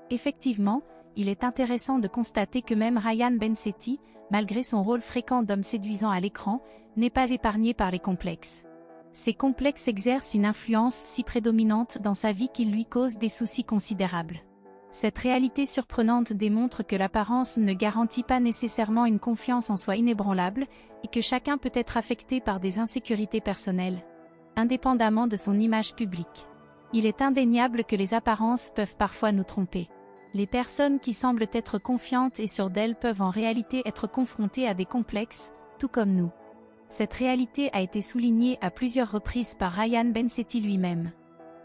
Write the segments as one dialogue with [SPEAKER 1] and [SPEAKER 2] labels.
[SPEAKER 1] Effectivement, il est intéressant de constater que même Ryan Bensetti, malgré son rôle fréquent d'homme séduisant à l'écran, n'est pas épargné par les complexes. Ces complexes exercent une influence si prédominante dans sa vie qu'ils lui causent des soucis considérables. Cette réalité surprenante démontre que l'apparence ne garantit pas nécessairement une confiance en soi inébranlable, et que chacun peut être affecté par des insécurités personnelles, indépendamment de son image publique. Il est indéniable que les apparences peuvent parfois nous tromper. Les personnes qui semblent être confiantes et sûres d'elles peuvent en réalité être confrontées à des complexes, tout comme nous. Cette réalité a été soulignée à plusieurs reprises par Ryan Bensetti lui-même.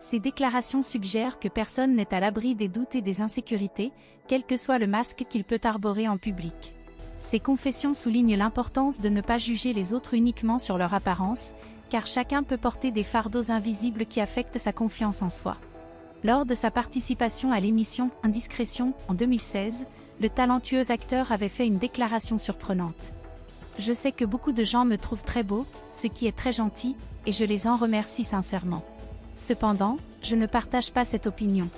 [SPEAKER 1] Ces déclarations suggèrent que personne n'est à l'abri des doutes et des insécurités, quel que soit le masque qu'il peut arborer en public. Ces confessions soulignent l'importance de ne pas juger les autres uniquement sur leur apparence, car chacun peut porter des fardeaux invisibles qui affectent sa confiance en soi. Lors de sa participation à l'émission Indiscrétion en 2016, le talentueux acteur avait fait une déclaration surprenante. « Je sais que beaucoup de gens me trouvent très beau, ce qui est très gentil, et je les en remercie sincèrement. Cependant, je ne partage pas cette opinion.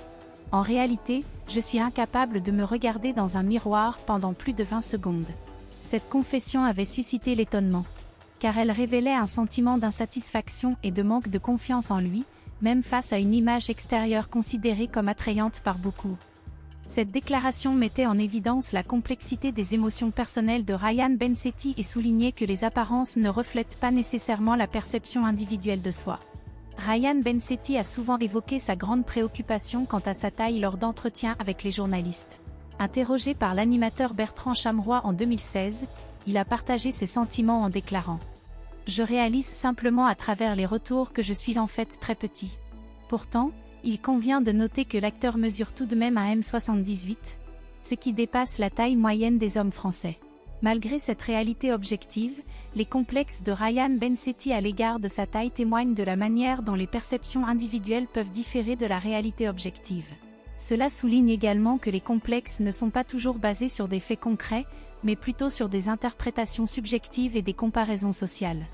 [SPEAKER 1] En réalité, je suis incapable de me regarder dans un miroir pendant plus de 20 secondes. » Cette confession avait suscité l'étonnement, car elle révélait un sentiment d'insatisfaction et de manque de confiance en lui, même face à une image extérieure considérée comme attrayante par beaucoup. Cette déclaration mettait en évidence la complexité des émotions personnelles de Ryan Bensetti et soulignait que les apparences ne reflètent pas nécessairement la perception individuelle de soi. Ryan Bensetti a souvent évoqué sa grande préoccupation quant à sa taille lors d'entretiens avec les journalistes. Interrogé par l'animateur Bertrand Chameroy en 2016, il a partagé ses sentiments en déclarant « Je réalise simplement à travers les retours que je suis en fait très petit. Pourtant, il convient de noter que l'acteur mesure tout de même 1,78 m, ce qui dépasse la taille moyenne des hommes français. » Malgré cette réalité objective, les complexes de Ryan Bensetti à l'égard de sa taille témoignent de la manière dont les perceptions individuelles peuvent différer de la réalité objective. Cela souligne également que les complexes ne sont pas toujours basés sur des faits concrets, mais plutôt sur des interprétations subjectives et des comparaisons sociales.